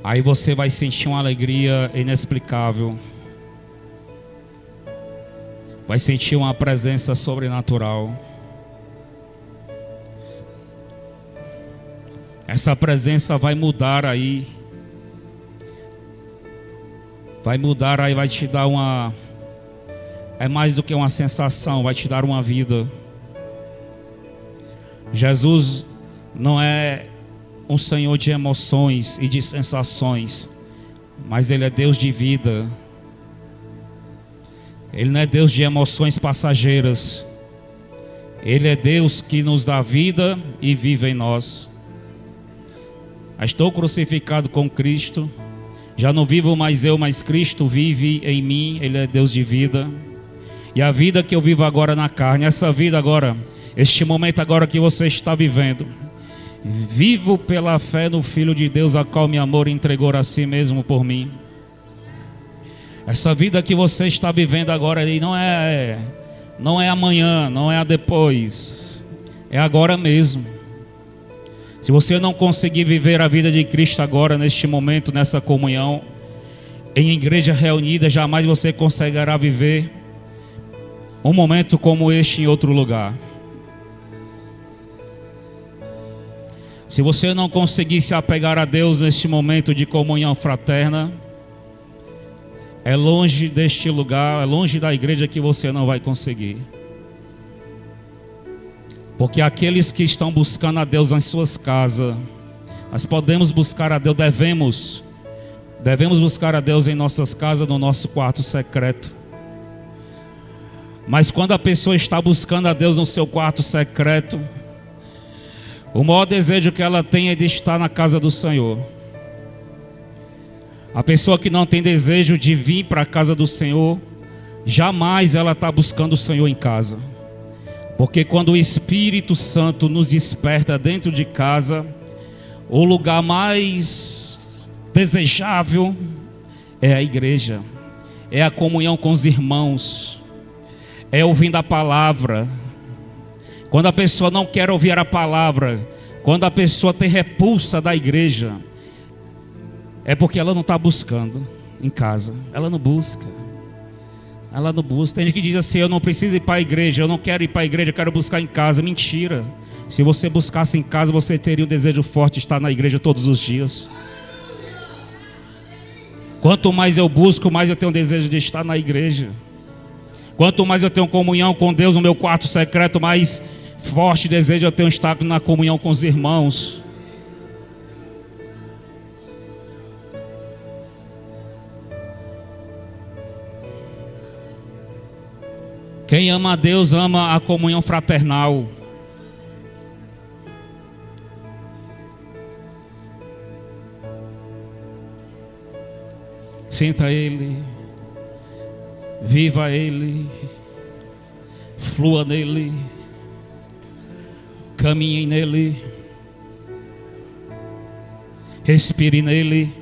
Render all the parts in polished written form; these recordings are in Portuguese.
Aí você vai sentir uma alegria inexplicável. Vai sentir uma presença sobrenatural. Essa presença vai mudar aí. Vai mudar aí, vai te dar uma... É mais do que uma sensação, vai te dar uma vida. Jesus não é um Senhor de emoções e de sensações, mas Ele é Deus de vida. Ele não é Deus de emoções passageiras. Ele é Deus que nos dá vida e vive em nós. Estou crucificado com Cristo. Já não vivo mais eu, mas Cristo vive em mim. Ele é Deus de vida. E a vida que eu vivo agora na carne, essa vida agora, este momento agora que você está vivendo, vivo pela fé no Filho de Deus, a qual me amou e entregou a si mesmo por mim. Essa vida que você está vivendo agora aí não é amanhã, não é a depois, é agora mesmo. Se você não conseguir viver a vida de Cristo agora, neste momento, nessa comunhão, em igreja reunida, jamais você conseguirá viver um momento como este em outro lugar. Se você não conseguir se apegar a Deus neste momento de comunhão fraterna, é longe deste lugar, é longe da igreja que você não vai conseguir. Porque aqueles que estão buscando a Deus em suas casas, nós podemos buscar a Deus, devemos buscar a Deus em nossas casas, no nosso quarto secreto. Mas quando a pessoa está buscando a Deus no seu quarto secreto, o maior desejo que ela tem é de estar na casa do Senhor. A pessoa que não tem desejo de vir para a casa do Senhor, jamais ela está buscando o Senhor em casa. Porque quando o Espírito Santo nos desperta dentro de casa, o lugar mais desejável é a igreja, é a comunhão com os irmãos, é ouvindo a palavra. Quando a pessoa não quer ouvir a palavra, quando a pessoa tem repulsa da igreja, é porque ela não está buscando em casa. Ela não busca. Ela não busca. Tem gente que diz assim: eu não preciso ir para a igreja, eu não quero ir para a igreja, eu quero buscar em casa. Mentira. Se você buscasse em casa, você teria um desejo forte de estar na igreja todos os dias. Quanto mais eu busco, mais eu tenho desejo de estar na igreja. Quanto mais eu tenho comunhão com Deus no meu quarto secreto, mais forte desejo eu tenho de estar na comunhão com os irmãos. Quem ama a Deus ama a comunhão fraternal. Sinta Ele, viva Ele, flua nele, caminhe nele, respire nele,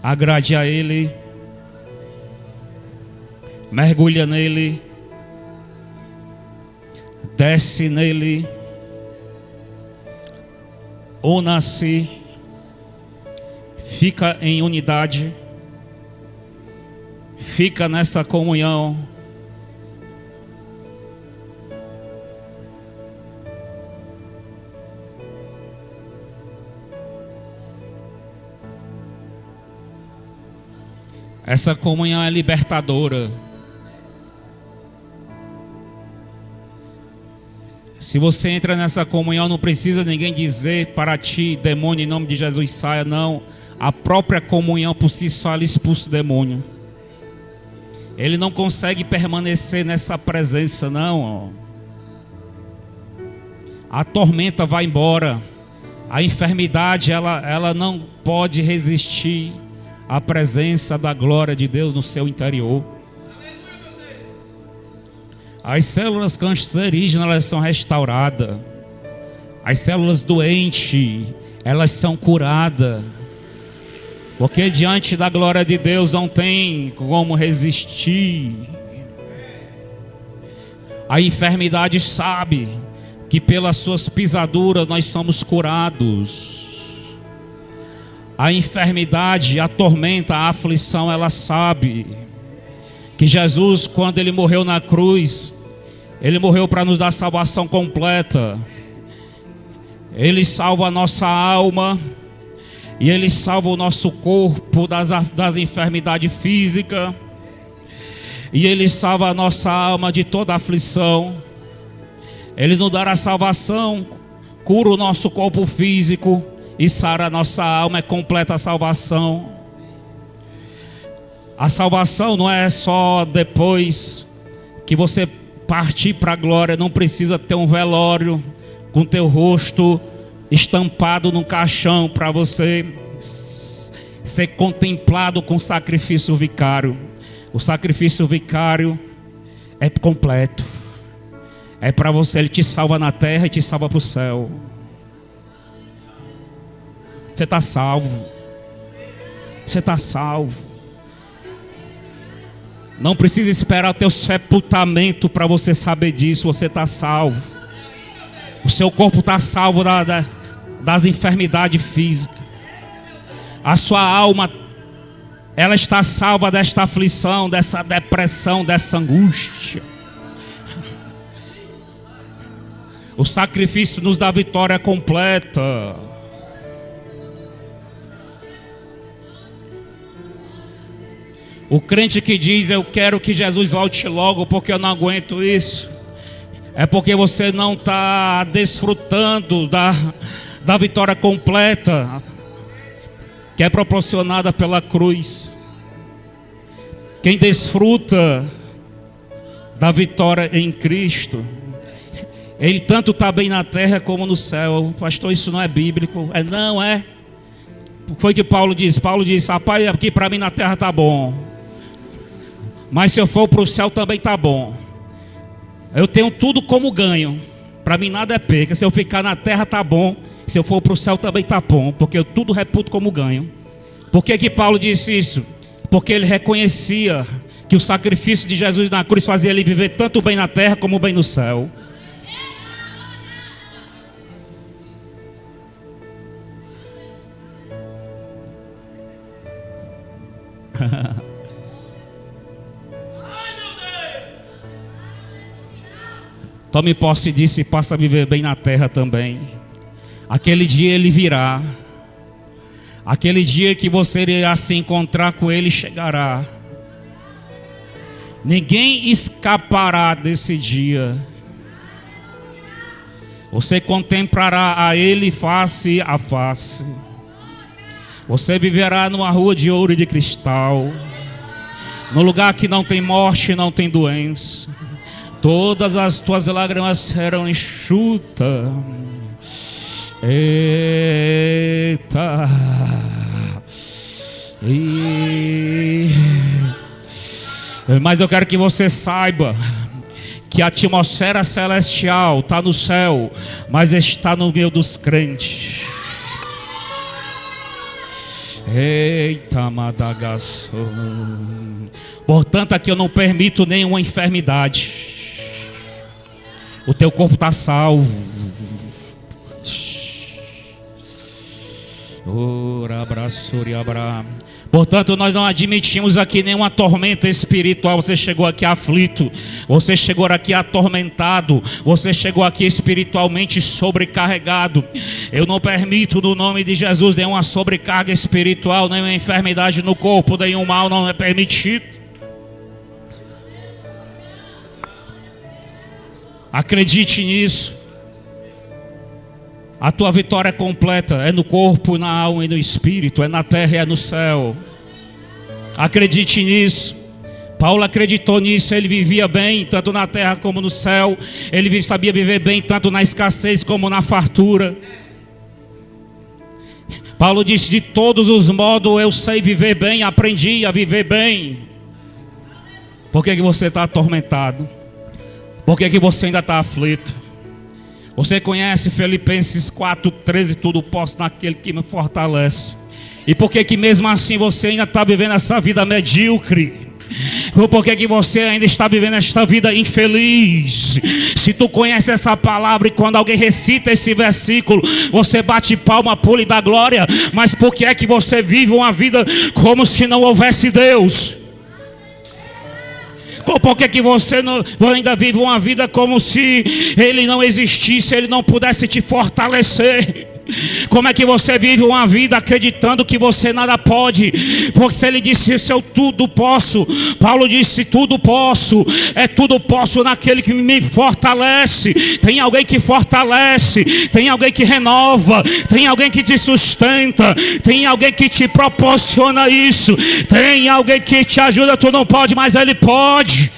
agrade a Ele, mergulha nele, desce nele, una-se, fica em unidade, fica nessa comunhão. Essa comunhão é libertadora. Se você entra nessa comunhão, não precisa ninguém dizer para ti: demônio, em nome de Jesus, saia. Não, a própria comunhão por si só ela expulsa o demônio. Ele não consegue permanecer nessa presença, não. A tormenta vai embora. A enfermidade ela não pode resistir à presença da glória de Deus no seu interior. As células cancerígenas elas são restauradas. As células doentes elas são curadas. Porque diante da glória de Deus não tem como resistir. A enfermidade sabe que pelas suas pisaduras nós somos curados. a enfermidade, a tormenta, a aflição, ela sabe que Jesus, quando Ele morreu na cruz, Ele morreu para nos dar salvação completa. Ele salva a nossa alma e Ele salva o nosso corpo das enfermidades físicas. E Ele salva a nossa alma de toda aflição. Ele nos dará salvação, cura o nosso corpo físico e sara a nossa alma, é completa a salvação. A salvação não é só depois que você partir para a glória. Não precisa ter um velório com teu rosto estampado num caixão para você ser contemplado com sacrifício vicário. O sacrifício vicário é completo. É para você, Ele te salva na terra e te salva para o céu. Você está salvo. Você está salvo. Não precisa esperar o teu sepultamento para você saber disso. Você está salvo. O seu corpo está salvo das enfermidades físicas. A sua alma, ela está salva desta aflição, dessa depressão, dessa angústia. O sacrifício nos dá vitória completa. O crente que diz: eu quero que Jesus volte logo porque eu não aguento isso, é porque você não está desfrutando da vitória completa que é proporcionada pela cruz. Quem desfruta da vitória em Cristo, ele tanto está bem na terra como no céu. Pastor, isso não é bíblico. Não é. Foi o que Paulo disse. Paulo disse: rapaz, aqui para mim na terra está bom, mas se eu for para o céu também está bom. Eu tenho tudo como ganho. Para mim nada é perca. Se eu ficar na terra está bom, se eu for para o céu também está bom, porque eu tudo reputo como ganho. Por que Paulo disse isso? Porque ele reconhecia que o sacrifício de Jesus na cruz fazia ele viver tanto bem na terra como bem no céu. Tome posse disso e passa a viver bem na terra também. Aquele dia ele virá. Aquele dia que você irá se encontrar com ele chegará. Ninguém escapará desse dia. Você contemplará a ele face a face. Você viverá numa rua de ouro e de cristal, no lugar que não tem morte, não tem doença. Todas as tuas lágrimas serão enxutas. Eita. Mas eu quero que você saiba que a atmosfera celestial está no céu, mas está no meio dos crentes. Eita, Madagaço. Portanto, aqui eu não permito nenhuma enfermidade. O teu corpo está salvo. Portanto, nós não admitimos aqui nenhuma tormenta espiritual. Você chegou aqui aflito, você chegou aqui atormentado, você chegou aqui espiritualmente sobrecarregado. Eu não permito, no nome de Jesus, nenhuma sobrecarga espiritual, nenhuma enfermidade no corpo, nenhum mal não é permitido. Acredite nisso. A tua vitória completa é no corpo, na alma e no espírito, é na terra e é no céu. Acredite nisso. Paulo acreditou nisso. Ele vivia bem tanto na terra como no céu. Ele sabia viver bem tanto na escassez como na fartura. Paulo disse: de todos os modos eu sei viver bem, aprendi a viver bem. Por que você está atormentado? Por que você ainda está aflito? Você conhece Filipenses 4:13, tudo posso naquele que me fortalece. E por que mesmo assim você ainda está vivendo essa vida medíocre? Por que você ainda está vivendo esta vida infeliz? Se tu conhece essa palavra e quando alguém recita esse versículo, você bate palma, pula e dá glória. Mas por que é que você vive uma vida como se não houvesse Deus? Por que você ainda vive uma vida como se Ele não existisse, Ele não pudesse te fortalecer? Como é que você vive uma vida acreditando que você nada pode? Porque se Ele disse, eu tudo posso. Paulo disse, tudo posso. É tudo posso naquele que me fortalece. Tem alguém que fortalece. Tem alguém que renova. Tem alguém que te sustenta. Tem alguém que te proporciona isso. Tem alguém que te ajuda. Tu não pode, mas Ele pode.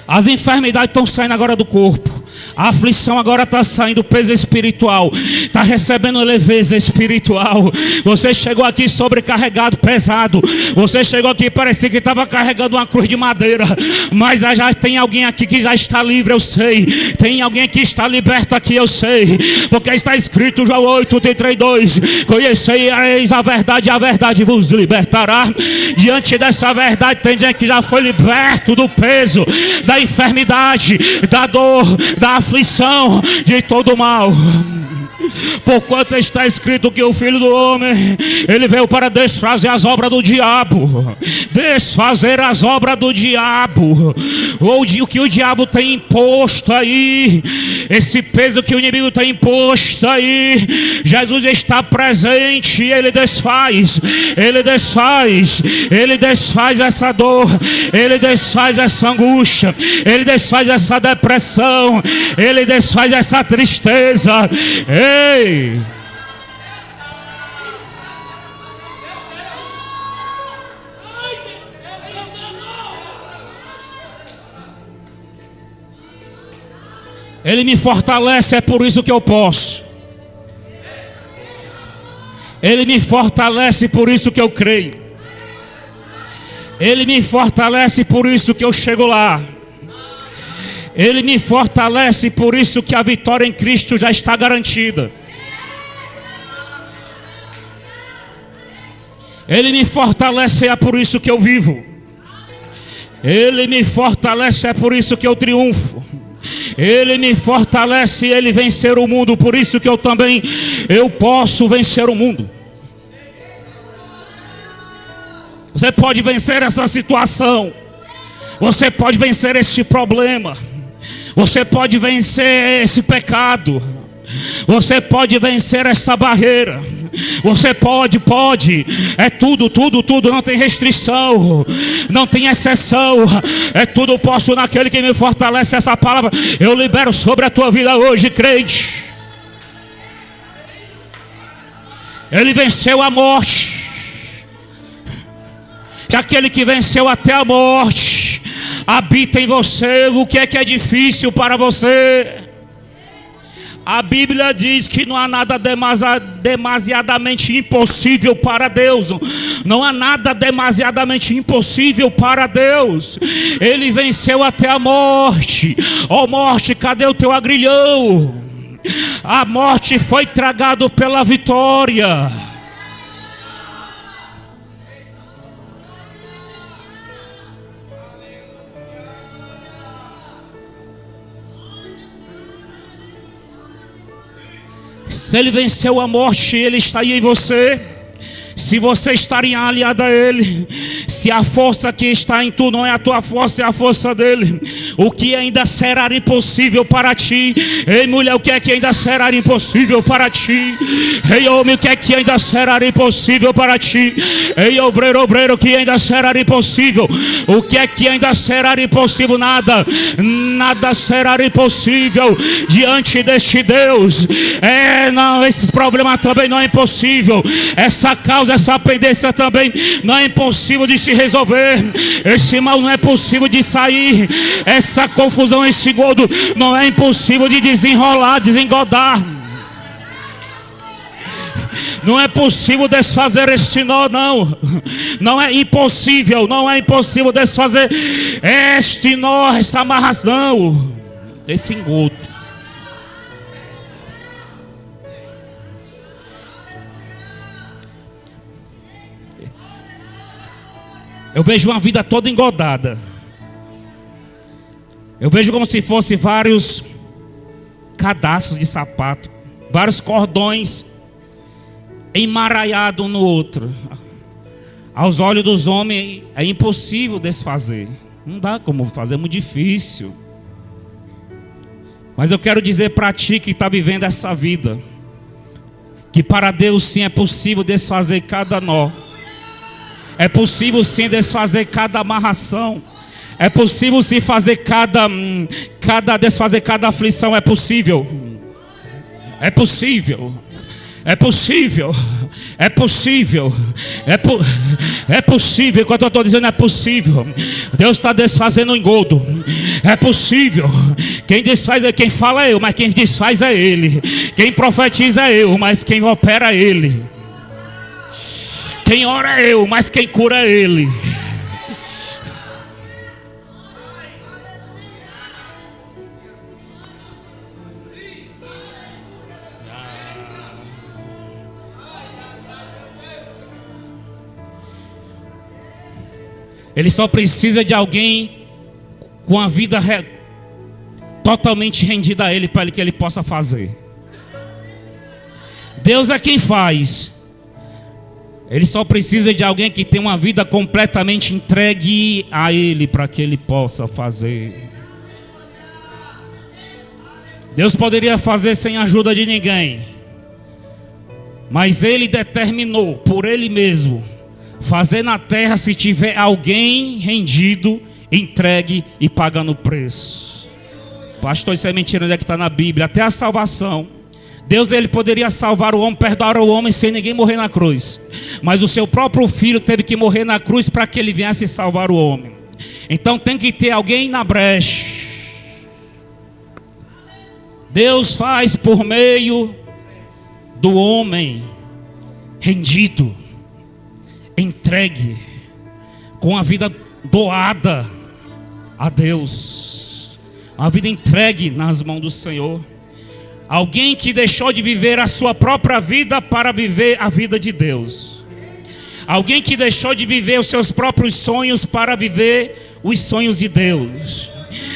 As enfermidades estão saindo agora do corpo. A aflição agora está saindo, peso espiritual. Está recebendo leveza espiritual. Você chegou aqui sobrecarregado, pesado. Você chegou aqui, parecia que estava carregando uma cruz de madeira. Mas já tem alguém aqui que já está livre, eu sei. Tem alguém que está liberto aqui, eu sei. Porque está escrito, João 8:32. Conhecereis a verdade vos libertará. Diante dessa verdade, tem gente que já foi liberto do peso, da enfermidade, da dor, da aflição, de todo mal. Porquanto está escrito que o Filho do Homem, Ele veio para desfazer as obras do diabo. Desfazer as obras do diabo. Ou o que o diabo tem imposto aí. Esse peso que o inimigo tem imposto aí. Jesus está presente e Ele desfaz. Ele desfaz. Ele desfaz essa dor. Ele desfaz essa angústia. Ele desfaz essa depressão. Ele desfaz essa tristeza. Ei! Ele me fortalece, é por isso que eu posso. Ele me fortalece, por isso que eu creio. Ele me fortalece, por isso que eu chego lá. Ele me fortalece, por isso que a vitória em Cristo já está garantida. Ele me fortalece, é por isso que eu vivo. Ele me fortalece, é por isso que eu triunfo. Ele me fortalece, Ele vencer o mundo, por isso que eu posso vencer o mundo. Você pode vencer essa situação. Você pode vencer esse problema. Você pode vencer esse pecado. Você pode vencer essa barreira. Você pode. É tudo. Não tem restrição. Não tem exceção. É tudo posso naquele que me fortalece. Essa palavra eu libero sobre a tua vida hoje, crente. Ele venceu a morte. Aquele que venceu até a morte habita em você. O que é difícil para você? A Bíblia diz que não há nada demasiadamente impossível para Deus. Não há nada demasiadamente impossível para Deus. Ele venceu até a morte. Ó morte, cadê o teu agrilhão? A morte foi tragado pela vitória. Se Ele venceu a morte, Ele está aí em você. Se você estar aliado a Ele, se a força que está em tu não é a tua força, é a força dEle, o que ainda será impossível para ti? Ei mulher, o que é que ainda será impossível para ti? Ei homem, o que é que ainda será impossível para ti? Ei obreiro, o que ainda será impossível? O que é que ainda será impossível? Nada será impossível diante deste Deus. Não, esse problema também não é impossível. Essa causa, essa pendência também não é impossível de se resolver. Esse mal não é possível de sair. Essa confusão, esse godo não é impossível de desenrolar, desengodar. Não é possível desfazer este nó, não. Não é impossível desfazer este nó, essa amarração, esse engodo. Eu vejo uma vida toda engodada. Eu vejo como se fosse vários cadastros de sapato, vários cordões emaranhados um no outro. Aos olhos dos homens é impossível desfazer. Não dá como fazer, é muito difícil. Mas eu quero dizer para ti que está vivendo essa vida, que para Deus sim é possível desfazer cada nó. É possível sim desfazer cada amarração. É possível sim fazer desfazer cada aflição. É possível. É possível. É possível. É possível. É possível. Enquanto eu estou dizendo é possível, Deus está desfazendo o engodo. É possível. Quem desfaz é quem fala é eu, mas quem desfaz é Ele. Quem profetiza é eu, mas quem opera é Ele. Quem ora é eu, mas quem cura é Ele. Ele só precisa de alguém com a vida totalmente rendida a Ele, para que Ele possa fazer. Deus é quem faz. Ele só precisa de alguém que tem uma vida completamente entregue a Ele, para que Ele possa fazer. Deus poderia fazer sem a ajuda de ninguém, mas Ele determinou por Ele mesmo fazer na terra se tiver alguém rendido, entregue e pagando o preço. Pastor, isso é mentira, onde é que está na Bíblia? Até a salvação. Deus, Ele poderia salvar o homem, perdoar o homem sem ninguém morrer na cruz. Mas o seu próprio filho teve que morrer na cruz para que Ele viesse salvar o homem. Então tem que ter alguém na brecha. Deus faz por meio do homem rendido, entregue, com a vida doada a Deus, a vida entregue nas mãos do Senhor. Alguém que deixou de viver a sua própria vida para viver a vida de Deus. Alguém que deixou de viver os seus próprios sonhos para viver os sonhos de Deus.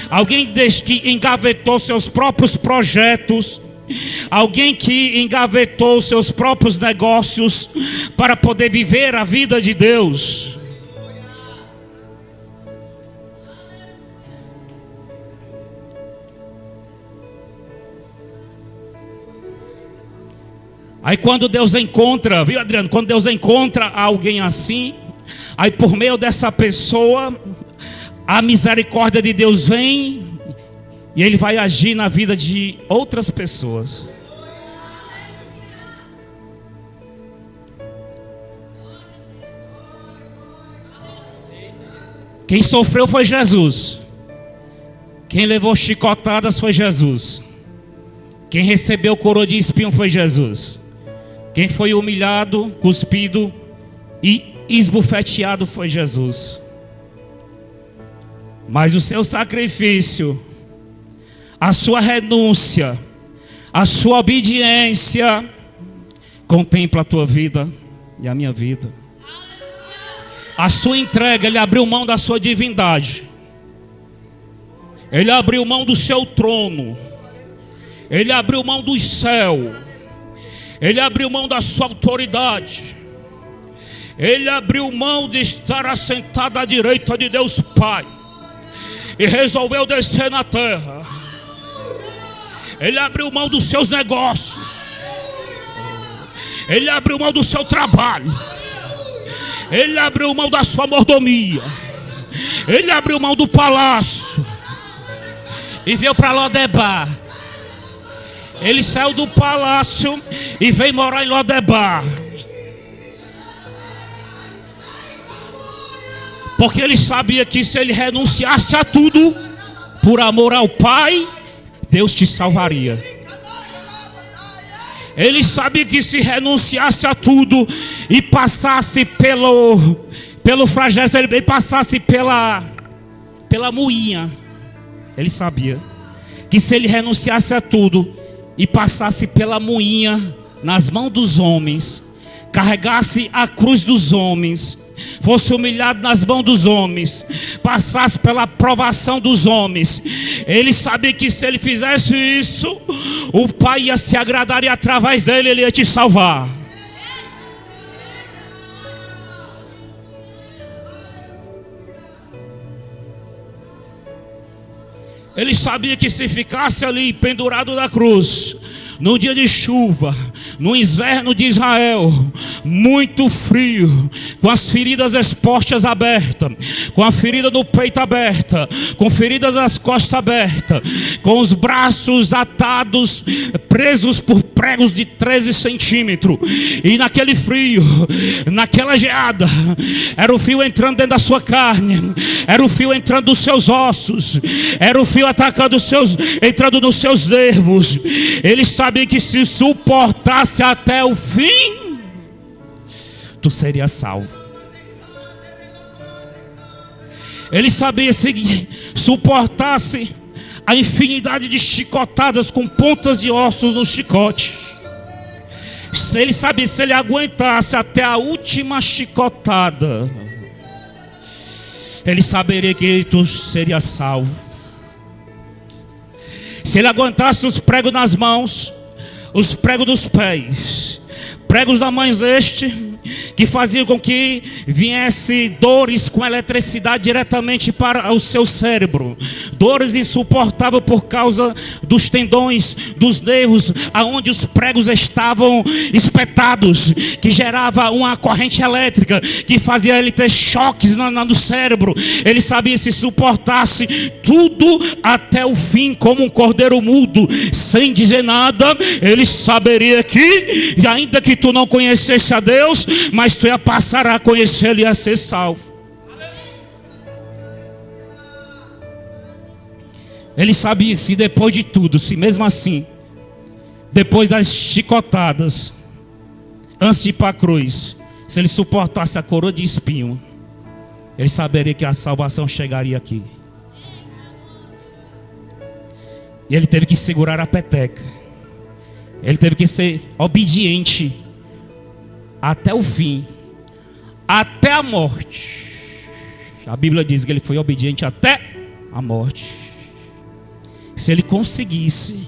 Alguém que engavetou seus próprios projetos. Alguém que engavetou seus próprios negócios para poder viver a vida de Deus. Aí quando Deus encontra, viu, Adriano? Quando Deus encontra alguém assim, aí por meio dessa pessoa, a misericórdia de Deus vem e Ele vai agir na vida de outras pessoas. Quem sofreu foi Jesus. Quem levou chicotadas foi Jesus. Quem recebeu coroa de espinho foi Jesus. Quem foi humilhado, cuspido e esbofeteado foi Jesus. Mas o seu sacrifício, a sua renúncia, a sua obediência contempla a tua vida e a minha vida. A sua entrega, Ele abriu mão da sua divindade. Ele abriu mão do seu trono. Ele abriu mão do céu. Ele abriu mão da sua autoridade. Ele abriu mão de estar assentado à direita de Deus Pai. E resolveu descer na terra. Ele abriu mão dos seus negócios. Ele abriu mão do seu trabalho. Ele abriu mão da sua mordomia. Ele abriu mão do palácio e veio para Lodebar. Ele saiu do palácio e veio morar em Lodebar. Porque ele sabia que se ele renunciasse a tudo por amor ao Pai, Deus te salvaria. Ele sabia que se renunciasse a tudo e passasse pelo flagelo, ele passasse pela moinha. Ele sabia que se ele renunciasse a tudo e passasse pela moinha nas mãos dos homens, carregasse a cruz dos homens, fosse humilhado nas mãos dos homens, passasse pela provação dos homens, ele sabia que se ele fizesse isso, o Pai ia se agradar e através dele ele ia te salvar. Ele sabia que se ficasse ali pendurado na cruz, no dia de chuva, no inverno de Israel, muito frio, com as feridas expostas abertas, com a ferida no peito aberta, com feridas nas costas abertas, com os braços atados, presos por pregos de 13 centímetros, e naquele frio, naquela geada, era o fio entrando dentro da sua carne, era o fio entrando nos seus ossos, era o fio atacando entrando nos seus nervos. Ele sabia que se suportasse até o fim, tu seria salvo. Ele sabia se suportasse a infinidade de chicotadas com pontas de ossos no chicote. Ele sabia se ele aguentasse até a última chicotada, ele saberia que tu seria salvo. Se ele aguentasse os pregos nas mãos, os pregos dos pés, pregos da mãe que faziam com que viesse dores com eletricidade diretamente para o seu cérebro, dores insuportáveis por causa dos tendões, dos nervos, aonde os pregos estavam espetados, que gerava uma corrente elétrica, que fazia ele ter choques no cérebro. Ele sabia se suportasse tudo até o fim, como um cordeiro mudo, sem dizer nada, ele saberia que, e ainda que tu não conhecesse a Deus, mas tu ia passar a conhecê-lo e a ser salvo. Ele sabia que se depois de tudo, se mesmo assim, depois das chicotadas, antes de ir para a cruz, se ele suportasse a coroa de espinho, ele saberia que a salvação chegaria aqui. E ele teve que segurar a peteca. Ele teve que ser obediente até o fim, até a morte. A Bíblia diz que ele foi obediente até a morte. Se ele conseguisse,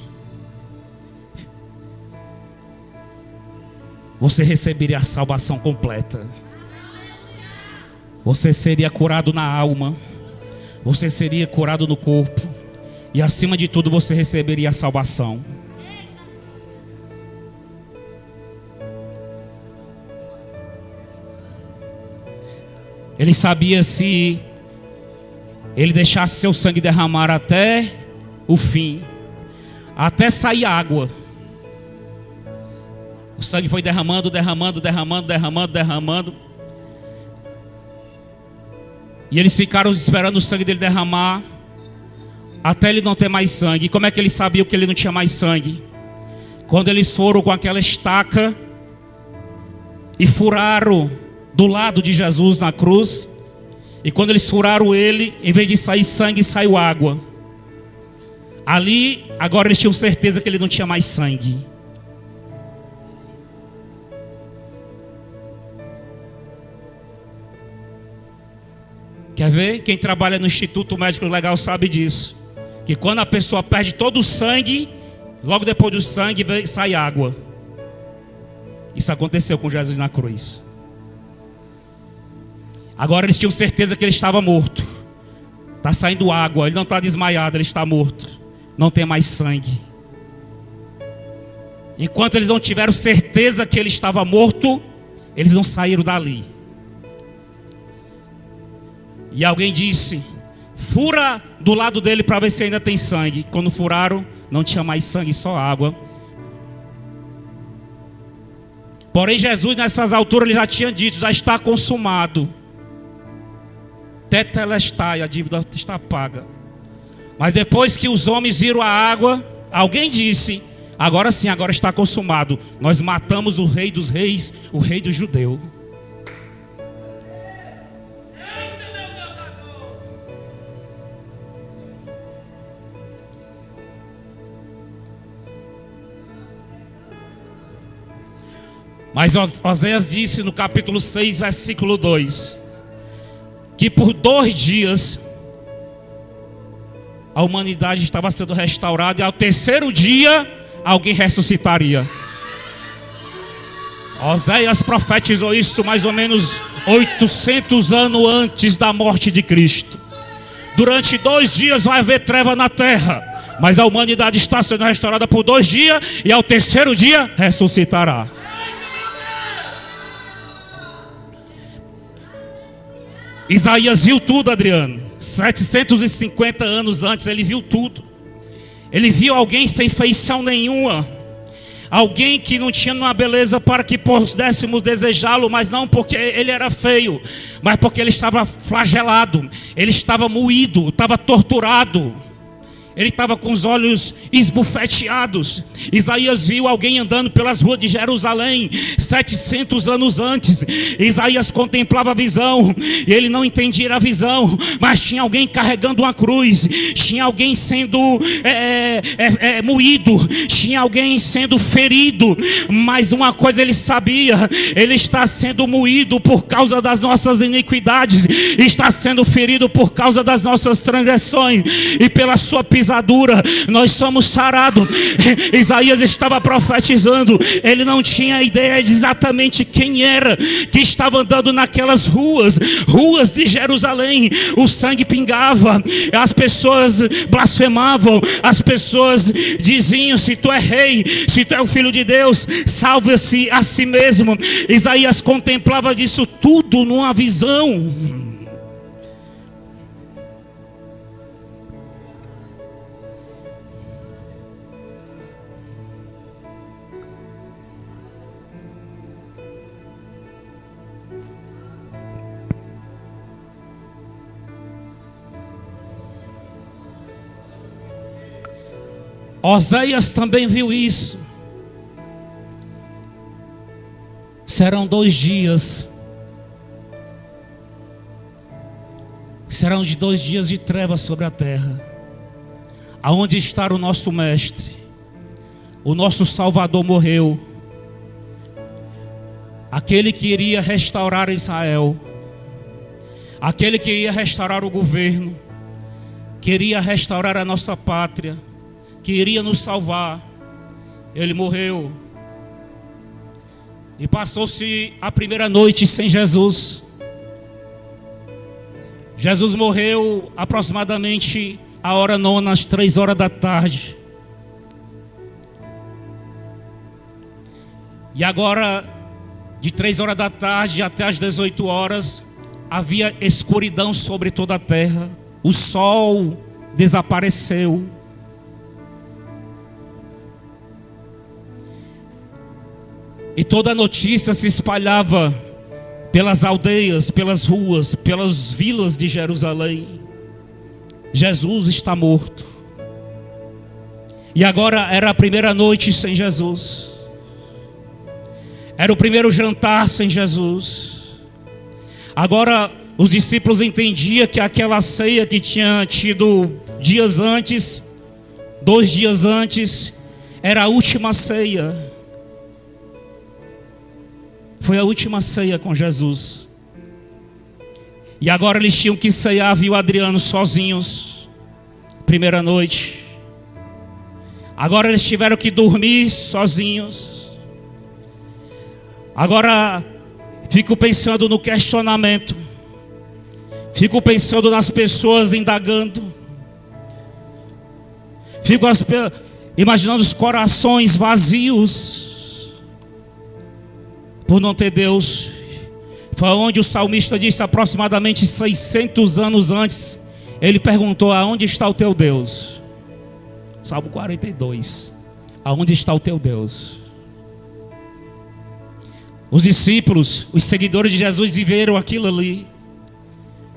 você receberia a salvação completa. Você seria curado na alma, você seria curado no corpo, e acima de tudo você receberia a salvação. Ele sabia se ele deixasse seu sangue derramar até o fim, até sair água. O sangue foi derramando. E eles ficaram esperando o sangue dele derramar até ele não ter mais sangue. E como é que ele sabia que ele não tinha mais sangue? Quando eles foram com aquela estaca e furaram do lado de Jesus na cruz, e quando eles furaram ele, em vez de sair sangue, saiu água. Ali, agora eles tinham certeza que ele não tinha mais sangue. Quer ver? Quem trabalha no Instituto Médico Legal sabe disso, que quando a pessoa perde todo o sangue, logo depois do sangue sai água. Isso aconteceu com Jesus na cruz. Agora eles tinham certeza que ele estava morto. Está saindo água, ele não está desmaiado, ele está morto. Não tem mais sangue. Enquanto eles não tiveram certeza que ele estava morto, eles não saíram dali. E alguém disse: fura do lado dele para ver se ainda tem sangue. Quando furaram, não tinha mais sangue, só água. Porém Jesus nessas alturas ele já tinha dito: já está consumado. Tetelestai, a dívida está paga. Mas depois que os homens viram a água, alguém disse: agora sim, agora está consumado. Nós matamos o rei dos reis, o rei do judeu. Mas Oséias disse no capítulo 6, versículo 2: que por 2 dias a humanidade estava sendo restaurada e ao 3º dia alguém ressuscitaria. Oséias profetizou isso mais ou menos 800 anos antes da morte de Cristo. Durante 2 dias vai haver treva na terra, mas a humanidade está sendo restaurada por 2 dias e ao 3º dia ressuscitará. Isaías viu tudo, Adriano. 750 anos antes ele viu tudo. Ele viu alguém sem feição nenhuma, alguém que não tinha uma beleza para que pudéssemos desejá-lo, mas não porque ele era feio, mas porque ele estava flagelado, ele estava moído, estava torturado. Ele estava com os olhos esbufeteados. Isaías viu alguém andando pelas ruas de Jerusalém 700 anos antes. Isaías contemplava a visão e ele não entendia a visão, mas tinha alguém carregando uma cruz, tinha alguém sendo moído, tinha alguém sendo ferido. Mas uma coisa ele sabia: ele está sendo moído por causa das nossas iniquidades, está sendo ferido por causa das nossas transgressões, e pela sua pisadura nós somos sarados. Isaías estava profetizando. Ele não tinha ideia de exatamente quem era que estava andando naquelas ruas de Jerusalém. O sangue pingava, as pessoas blasfemavam, as pessoas diziam: se tu é rei, se tu é o filho de Deus, salve-se a si mesmo. Isaías contemplava disso tudo numa visão. Oséias também viu isso. Serão 2 dias. Serão de 2 dias de trevas sobre a terra. Aonde está o nosso mestre? O nosso Salvador morreu. Aquele que iria restaurar Israel. Aquele que iria restaurar o governo. Queria restaurar a nossa pátria, que iria nos salvar. Ele morreu. E passou-se a primeira noite sem Jesus. Jesus morreu aproximadamente a hora 9, às 3 horas da tarde. E agora, de 3 horas da tarde até as 18 horas, havia escuridão sobre toda a terra. O sol desapareceu. E toda a notícia se espalhava pelas aldeias, pelas ruas, pelas vilas de Jerusalém: Jesus está morto. E agora era a primeira noite sem Jesus. Era o primeiro jantar sem Jesus. Agora os discípulos entendiam que aquela ceia que tinha tido dias antes, 2 dias antes, era a última ceia. Foi a última ceia com Jesus. E agora eles tinham que ceiar, viu, Adriano, sozinhos. Primeira noite. Agora eles tiveram que dormir sozinhos. Agora fico pensando no questionamento. Fico pensando nas pessoas indagando. Fico imaginando os corações vazios por não ter Deus. Foi onde o salmista disse, aproximadamente 600 anos antes, ele perguntou: aonde está o teu Deus? Salmo 42. Aonde está o teu Deus? Os discípulos, os seguidores de Jesus viveram aquilo ali.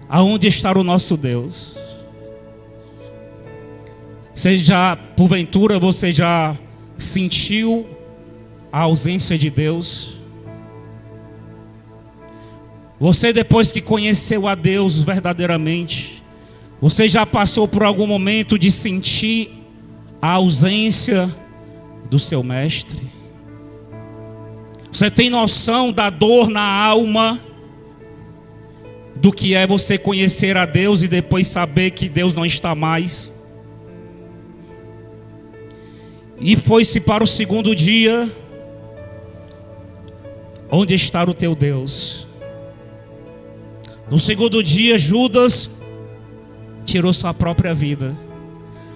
Aonde está o nosso Deus? Porventura você já sentiu a ausência de Deus? Você, depois que conheceu a Deus verdadeiramente, você já passou por algum momento de sentir a ausência do seu mestre? Você tem noção da dor na alma do que é você conhecer a Deus e depois saber que Deus não está mais. E foi-se para o segundo dia. Onde está o teu Deus? No segundo dia, Judas tirou sua própria vida,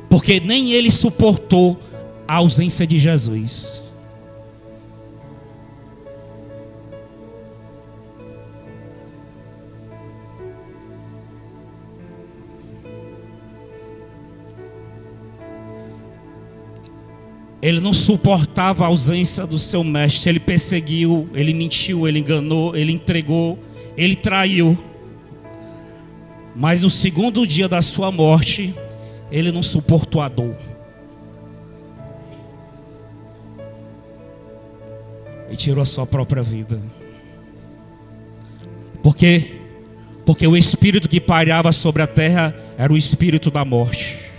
porque nem ele suportou a ausência de Jesus. Ele não suportava a ausência do seu mestre. Ele perseguiu, ele mentiu, ele enganou, ele entregou, ele traiu. Mas no segundo dia da sua morte, ele não suportou a dor. E tirou a sua própria vida. Por quê? Porque o espírito que pairava sobre a terra era o espírito da morte.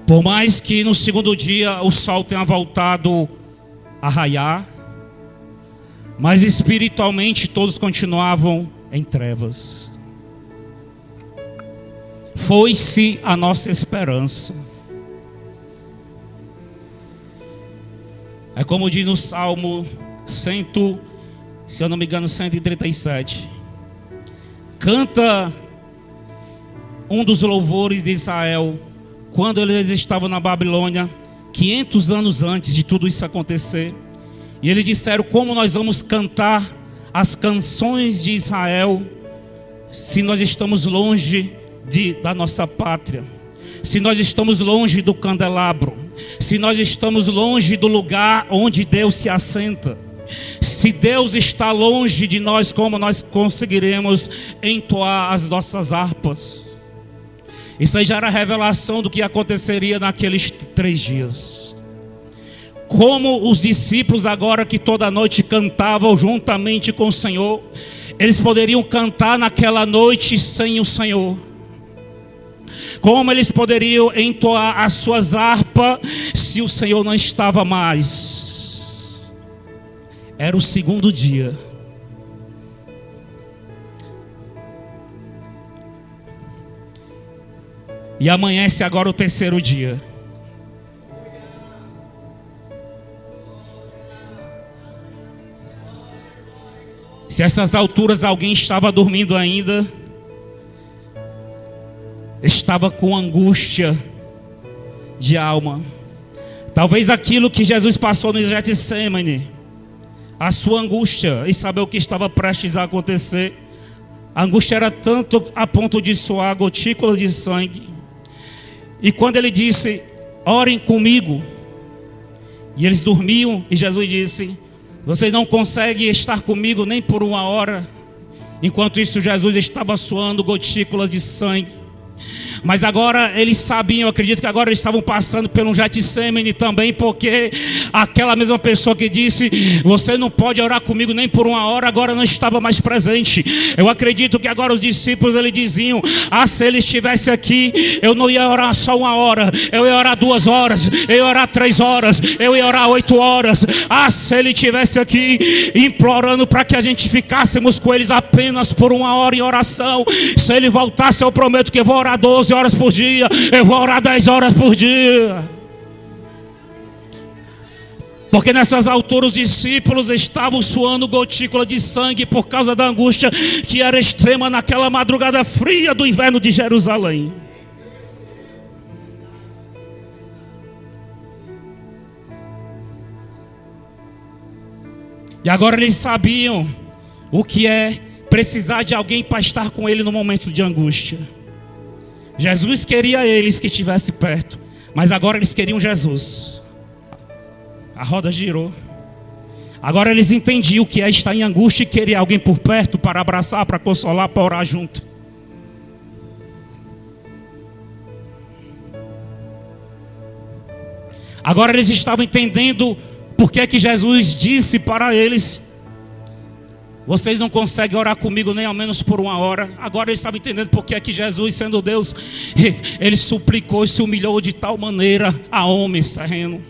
Por mais que no segundo dia o sol tenha voltado a raiar, mas espiritualmente todos continuavam em trevas. Foi-se a nossa esperança. É como diz no Salmo 100, se eu não me engano, 137. Canta um dos louvores de Israel, quando eles estavam na Babilônia, 500 anos antes de tudo isso acontecer. E eles disseram: como nós vamos cantar as canções de Israel se nós estamos longe da nossa pátria, se nós estamos longe do candelabro, se nós estamos longe do lugar onde Deus se assenta? Se Deus está longe de nós, como nós conseguiremos entoar as nossas harpas? Isso aí já era a revelação do que aconteceria naqueles 3 dias. Como os discípulos, agora que toda noite cantavam juntamente com o Senhor, eles poderiam cantar naquela noite sem o Senhor? Como eles poderiam entoar as suas harpas se o Senhor não estava mais? Era o segundo dia. E amanhece agora o terceiro dia. Se a essas alturas alguém estava dormindo ainda, estava com angústia de alma. Talvez aquilo que Jesus passou no Getsemane, a sua angústia em saber o que estava prestes a acontecer. A angústia era tanto a ponto de suar gotículas de sangue. E quando ele disse: orem comigo, e eles dormiam, e Jesus disse: vocês não conseguem estar comigo nem por 1 hora. Enquanto isso, Jesus estava suando gotículas de sangue. Mas agora eles sabiam, eu acredito que agora eles estavam passando pelo Getsemane também, porque aquela mesma pessoa que disse: você não pode orar comigo nem por 1 hora, agora não estava mais presente. Eu acredito que agora os discípulos, eles diziam: se ele estivesse aqui, eu não ia orar só 1 hora, eu ia orar 2 horas, eu ia orar 3 horas, eu ia orar 8 horas. Se ele estivesse aqui, implorando para que a gente ficássemos com eles apenas por 1 hora em oração. Se ele voltasse, eu prometo que eu vou orar 12 horas por dia, eu vou orar 10 horas por dia. Porque nessas alturas os discípulos estavam suando gotícula de sangue por causa da angústia que era extrema naquela madrugada fria do inverno de Jerusalém. E agora eles sabiam o que é precisar de alguém para estar com ele no momento de angústia. Jesus queria eles que estivessem perto, mas agora eles queriam Jesus. A roda girou. Agora eles entendiam o que é estar em angústia e querer alguém por perto para abraçar, para consolar, para orar junto. Agora eles estavam entendendo por que Jesus disse para eles: vocês não conseguem orar comigo nem ao menos por 1 hora. Agora eles estavam entendendo por que Jesus, sendo Deus, ele suplicou e se humilhou de tal maneira a homens terrenos.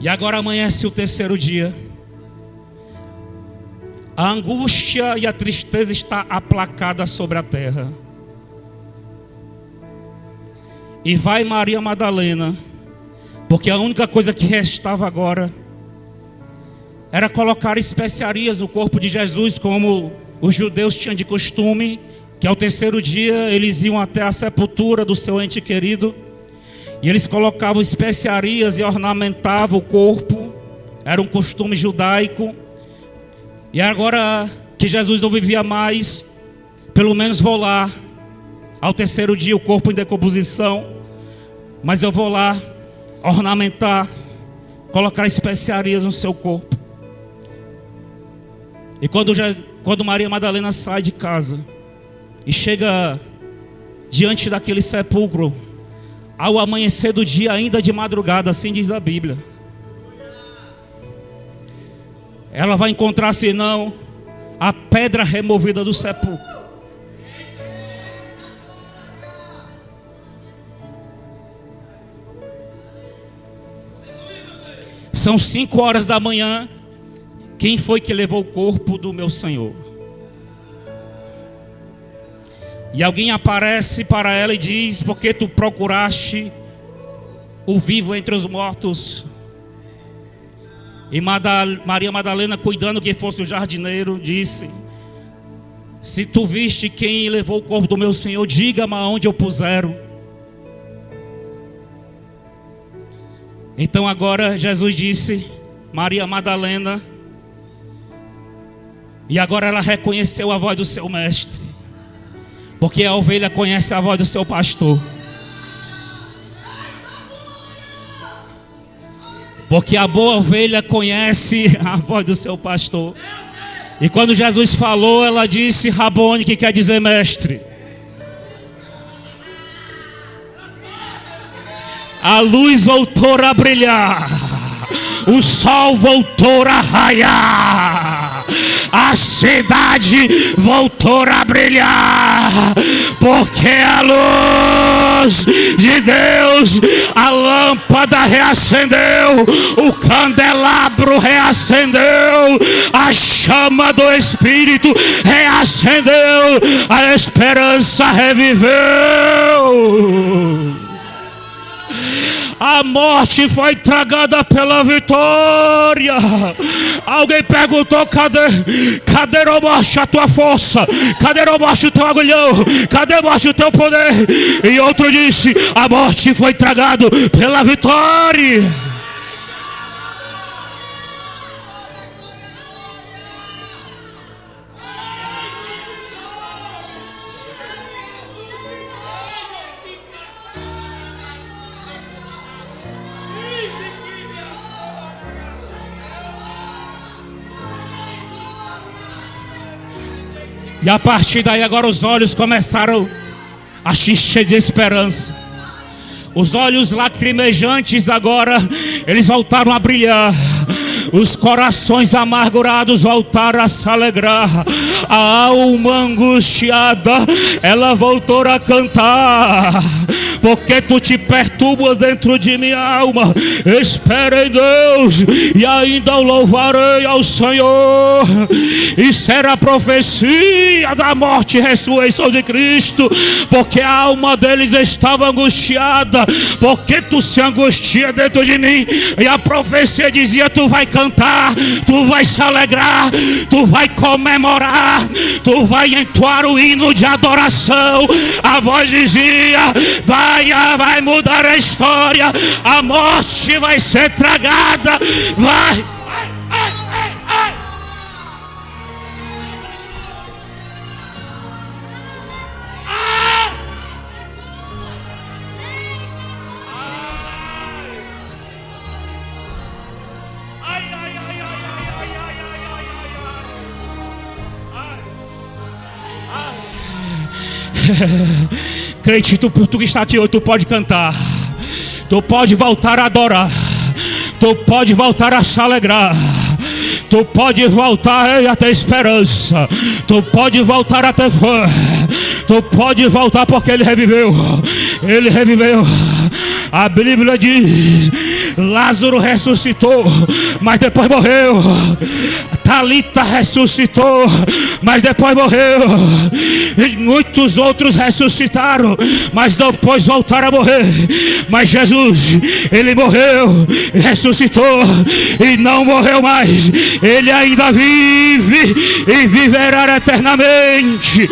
E agora amanhece o terceiro dia. A angústia e a tristeza está aplacada sobre a terra. E vai Maria Madalena, porque a única coisa que restava agora era colocar especiarias no corpo de Jesus, como os judeus tinham de costume, que ao terceiro dia eles iam até a sepultura do seu ente querido, e eles colocavam especiarias e ornamentavam o corpo. Era um costume judaico. E agora que Jesus não vivia mais, pelo menos vou lá, ao terceiro dia o corpo em decomposição, mas eu vou lá ornamentar, colocar especiarias no seu corpo. E quando Maria Madalena sai de casa e chega diante daquele sepulcro, ao amanhecer do dia, ainda de madrugada, assim diz a Bíblia, ela vai encontrar, senão, a pedra removida do sepulcro. São 5 horas da manhã. Quem foi que levou o corpo do meu Senhor? E alguém aparece para ela e diz: porque tu procuraste o vivo entre os mortos? E Maria Madalena, cuidando que fosse o jardineiro, disse: se tu viste quem levou o corpo do meu Senhor, diga-me aonde o puseram. Então agora Jesus disse: Maria Madalena. E agora ela reconheceu a voz do seu mestre, porque a ovelha conhece a voz do seu pastor. Porque a boa ovelha conhece a voz do seu pastor. E quando Jesus falou, ela disse Rabone, que quer dizer mestre. A luz voltou a brilhar, o sol voltou a raiar, a cidade voltou a brilhar, porque a luz de Deus, a lâmpada reacendeu, o candelabro reacendeu, a chama do Espírito reacendeu, a esperança reviveu. A morte foi tragada pela vitória. Alguém perguntou: cadê a morte a tua força? Cadê a morte o teu agulhão? Cadê a morte o teu poder? E outro disse: a morte foi tragada pela vitória. E a partir daí agora os olhos começaram a se encher de esperança. Os olhos lacrimejantes agora, eles voltaram a brilhar. Os corações amargurados voltaram a se alegrar. A alma angustiada, ela voltou a cantar. Porque tu te perturbas dentro de minha alma. Espera em Deus e ainda o louvarei ao Senhor. Isso era a profecia da morte e ressurreição de Cristo. Porque a alma deles estava angustiada. Porque tu se angustia dentro de mim. E a profecia dizia: tu vai cantar, tu vai se alegrar, tu vai comemorar, tu vai entoar o hino de adoração. A voz dizia: vai mudar a história, a morte vai ser tragada, vai. Crente, tu que está aqui hoje, tu pode cantar, tu pode voltar a adorar, tu pode voltar a se alegrar, tu pode voltar a ter esperança, tu pode voltar a ter fé, tu pode voltar porque Ele reviveu, Ele reviveu. A Bíblia diz: Lázaro ressuscitou, mas depois morreu. Talita ressuscitou, mas depois morreu. E muitos outros ressuscitaram, mas depois voltaram a morrer. Mas Jesus, ele morreu, ressuscitou e não morreu mais. Ele ainda vive e viverá eternamente.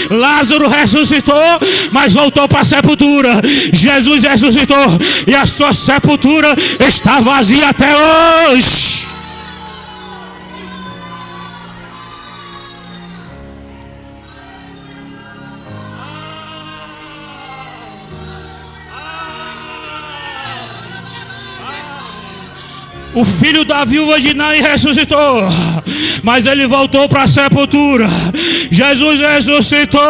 Lázaro ressuscitou, mas voltou para a sepultura. Jesus ressuscitou e a sua sepultura está vazia até hoje. O filho da viúva de Naim ressuscitou, mas ele voltou para a sepultura. Jesus ressuscitou,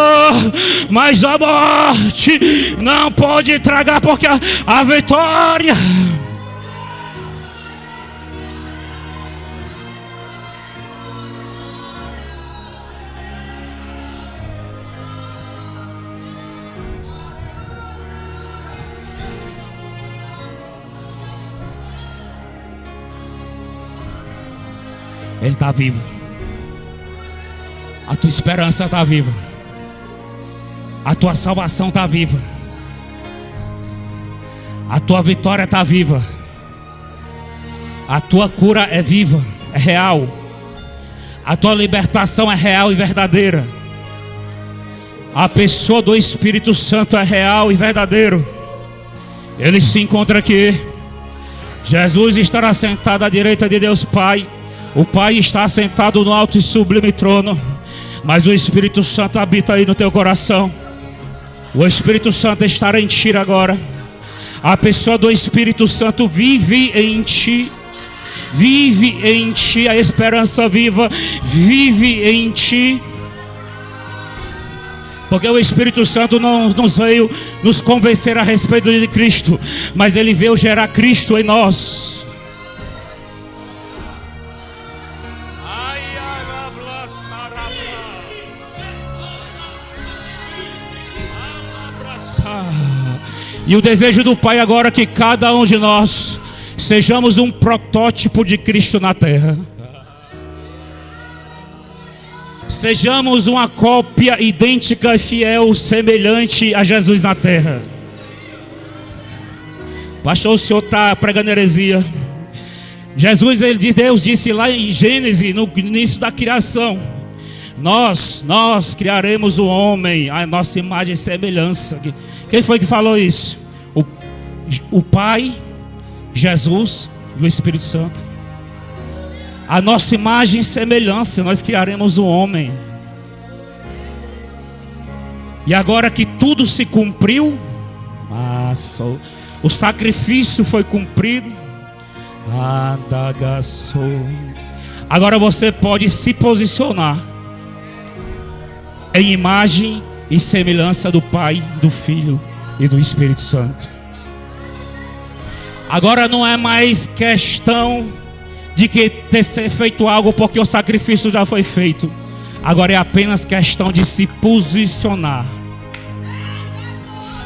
mas a morte não pode tragar, porque a vitória. Ele está vivo. A tua esperança está viva. A tua salvação está viva. A tua vitória está viva. A tua cura é viva, é real. A tua libertação é real e verdadeira. A pessoa do Espírito Santo é real e verdadeiro. Ele se encontra aqui. Jesus estará sentado à direita de Deus Pai. O Pai está sentado no alto e sublime trono, mas o Espírito Santo habita aí no teu coração. O Espírito Santo estará em ti agora. A pessoa do Espírito Santo vive em ti. Vive em ti, a esperança viva vive em ti. Porque o Espírito Santo não nos veio nos convencer a respeito de Cristo, mas ele veio gerar Cristo em nós. E o desejo do Pai agora é que cada um de nós sejamos um protótipo de Cristo na terra. Sejamos uma cópia idêntica, fiel, semelhante a Jesus na terra. Pastor, o senhor está pregando heresia. Jesus, Deus disse lá em Gênesis, no início da criação: Nós criaremos o homem, a nossa imagem e semelhança. Quem foi que falou isso? O Pai, Jesus e o Espírito Santo. A nossa imagem e semelhança, nós criaremos o homem. E agora que tudo se cumpriu, o sacrifício foi cumprido, agora você pode se posicionar em imagem e semelhança do Pai, do Filho e do Espírito Santo. Agora não é mais questão de que ter ser feito algo, porque o sacrifício já foi feito. Agora é apenas questão de se posicionar.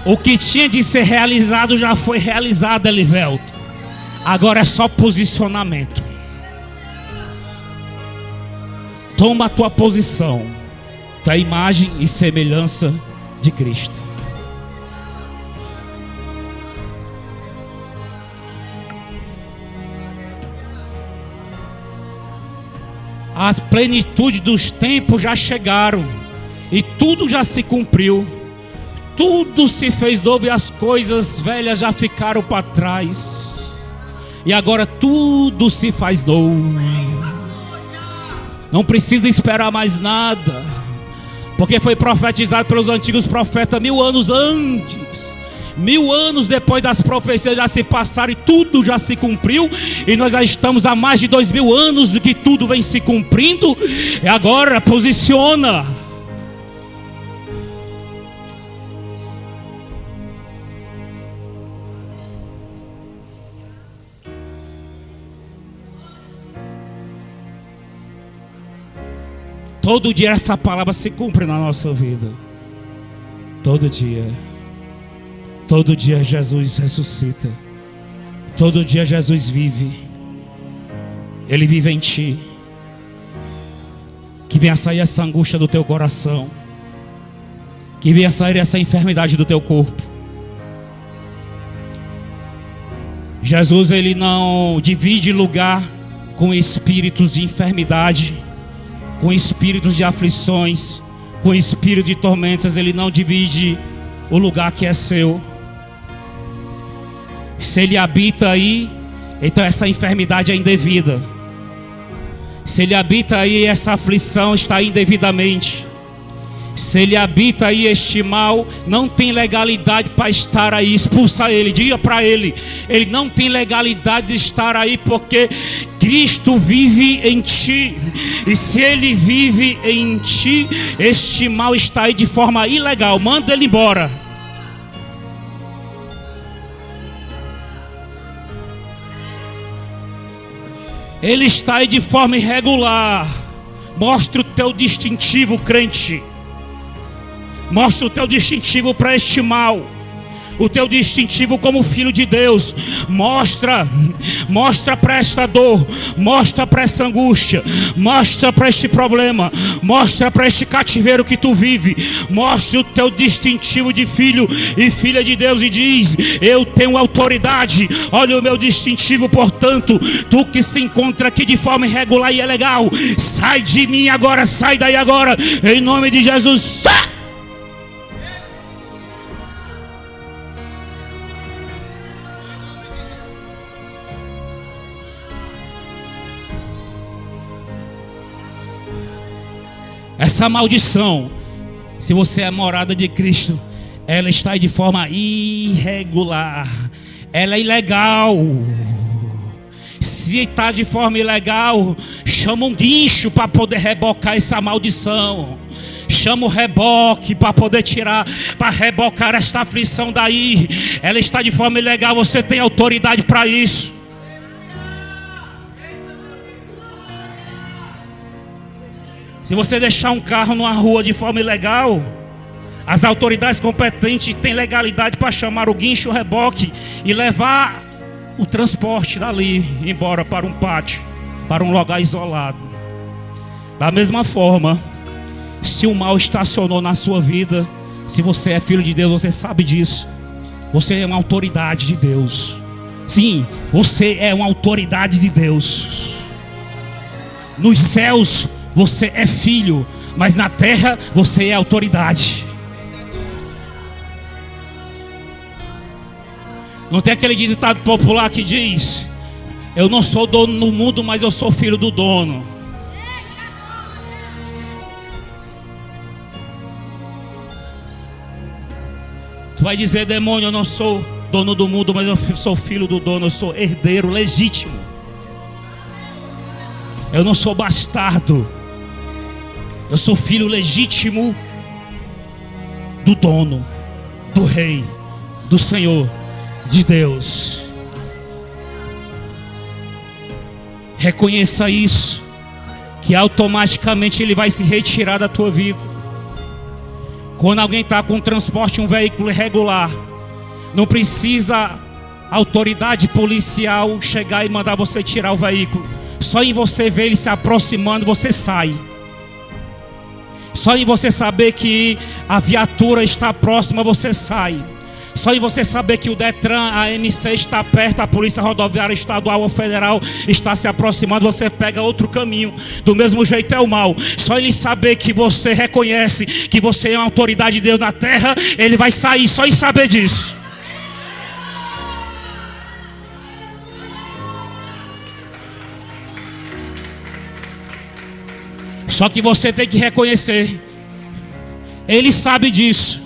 O que tinha de ser realizado já foi realizado, Elivelto. Agora é só posicionamento. Toma a tua posição. Da imagem e semelhança de Cristo. As plenitudes dos tempos já chegaram e tudo já se cumpriu. Tudo se fez novo e as coisas velhas já ficaram para trás. E agora tudo se faz novo. Não precisa esperar mais nada, porque foi profetizado pelos antigos profetas 1000 anos antes. 1000 anos depois das profecias já se passaram e tudo já se cumpriu. E nós já estamos há mais de 2000 anos que tudo vem se cumprindo. E agora posiciona. Todo dia essa palavra se cumpre na nossa vida. Todo dia. Todo dia Jesus ressuscita. Todo dia Jesus vive. Ele vive em ti. Que venha sair essa angústia do teu coração. Que venha sair essa enfermidade do teu corpo. Jesus, ele não divide lugar com espíritos de enfermidade, com espíritos de aflições, com espírito de tormentas. Ele não divide o lugar que é seu. Se ele habita aí, então essa enfermidade é indevida. Se ele habita aí, essa aflição está indevidamente. Se ele habita aí, este mal não tem legalidade para estar aí. Expulsa ele, diga para ele: ele não tem legalidade de estar aí, porque Cristo vive em ti. E se ele vive em ti, este mal está aí de forma ilegal. Manda ele embora. Ele está aí de forma irregular. Mostra o teu distintivo, crente. Mostra o teu distintivo para este mal. O teu distintivo como filho de Deus. Mostra para esta dor. Mostra para essa angústia. Mostra para este problema. Mostra para este cativeiro que tu vive. Mostra o teu distintivo de filho e filha de Deus e diz: eu tenho autoridade. Olha o meu distintivo. Portanto, tu que se encontra aqui de forma irregular e ilegal, sai de mim agora, sai daí agora, em nome de Jesus. Sai! Essa maldição, se você é morada de Cristo, ela está de forma irregular. Ela é ilegal. Se está de forma ilegal, chama um guincho para poder rebocar essa maldição. Chama o reboque para poder tirar, para rebocar esta aflição daí. Ela está de forma ilegal, você tem autoridade para isso. Se você deixar um carro numa rua de forma ilegal, as autoridades competentes têm legalidade para chamar o guincho, o reboque e levar o transporte dali embora para um pátio, para um lugar isolado. Da mesma forma, se o mal estacionou na sua vida, se você é filho de Deus, você sabe disso. Você é uma autoridade de Deus. Sim, você é uma autoridade de Deus. Nos céus você é filho, mas na terra você é autoridade. Não tem aquele ditado popular que diz: eu não sou dono do mundo, mas eu sou filho do dono. Tu vai dizer: demônio, eu não sou dono do mundo, mas eu sou filho do dono. Eu sou herdeiro legítimo. Eu não sou bastardo. Eu sou filho legítimo do dono, do rei, do Senhor, de Deus. Reconheça isso, que automaticamente ele vai se retirar da tua vida. Quando alguém está com transporte, um veículo irregular, não precisa autoridade policial chegar e mandar você tirar o veículo. Só em você ver ele se aproximando, você sai. Só em você saber que a viatura está próxima, você sai. Só em você saber que o Detran, a MC está perto, a Polícia Rodoviária Estadual ou Federal está se aproximando, você pega outro caminho. Do mesmo jeito é o mal. Só ele saber que você reconhece que você é uma autoridade de Deus na terra, ele vai sair só em saber disso. Só que você tem que reconhecer. Ele sabe disso,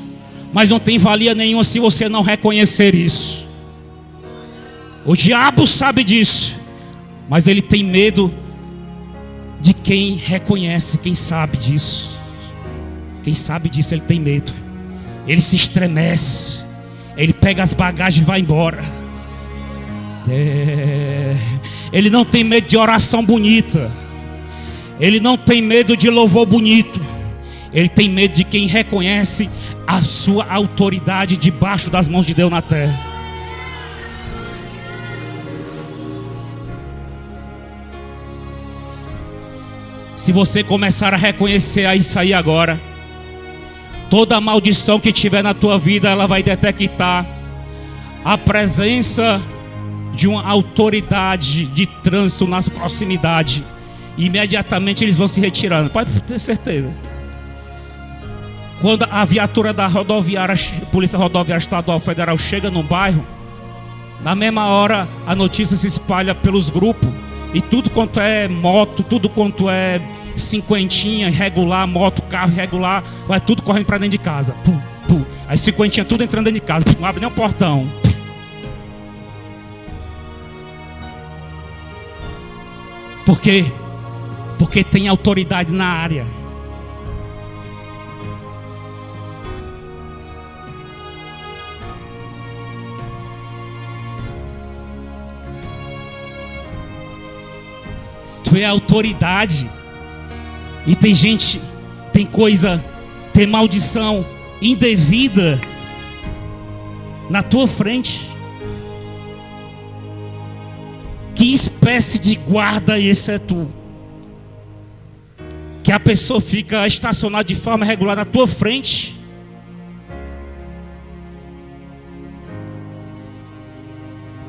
mas não tem valia nenhuma se você não reconhecer isso. O diabo sabe disso, mas ele tem medo de quem reconhece, quem sabe disso. Quem sabe disso, ele tem medo. Ele se estremece. Ele pega as bagagens e vai embora. Ele não tem medo de oração bonita. Ele não tem medo de louvor bonito. Ele tem medo de quem reconhece a sua autoridade debaixo das mãos de Deus na terra. Se você começar a reconhecer isso aí agora, toda maldição que tiver na tua vida, ela vai detectar a presença de uma autoridade de trânsito nas proximidades. Imediatamente eles vão se retirando, pode ter certeza. Quando a viatura da rodoviária, Polícia Rodoviária Estadual Federal chega no bairro, na mesma hora a notícia se espalha pelos grupos. E tudo quanto é moto, tudo quanto é cinquentinha irregular, moto, carro irregular, vai tudo correndo para dentro de casa. Pum, pum. Aí cinquentinha tudo entrando dentro de casa, não abre nem o portão. Por quê? Porque tem autoridade na área. Tu é autoridade. E tem gente, tem coisa, tem maldição indevida na tua frente. Que espécie de guarda esse é tu? Que a pessoa fica estacionada de forma regular na tua frente.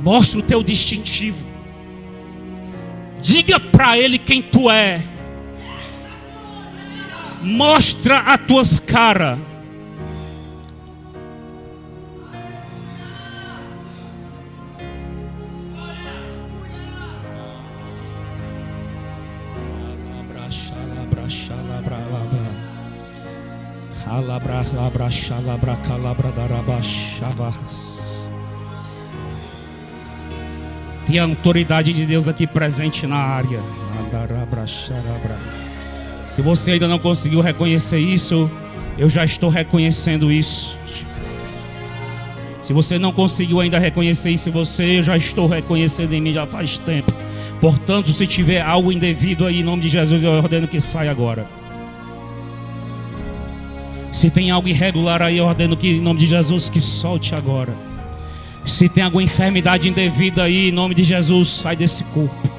Mostra o teu distintivo. Diga para ele quem tu é. Mostra as tuas caras. Tem a autoridade de Deus aqui presente na área. Se você ainda não conseguiu reconhecer isso, eu já estou reconhecendo isso. Se você não conseguiu ainda reconhecer isso em você, eu já estou reconhecendo em mim já faz tempo. Portanto, se tiver algo indevido aí, em nome de Jesus, eu ordeno que saia agora. Se tem algo irregular aí, eu ordeno que, em nome de Jesus, que solte agora. Se tem alguma enfermidade indevida aí, em nome de Jesus, sai desse corpo.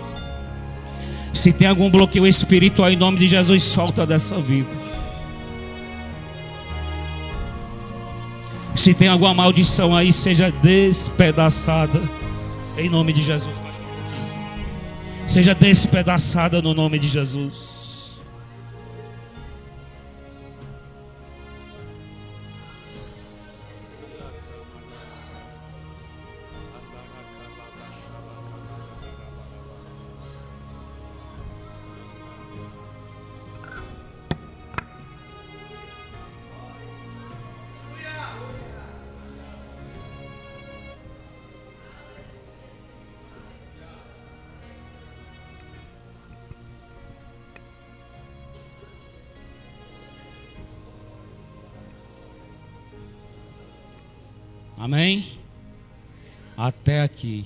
Se tem algum bloqueio espiritual, em nome de Jesus, solta dessa vida. Se tem alguma maldição aí, seja despedaçada em nome de Jesus. Seja despedaçada no nome de Jesus. Amém? Até aqui.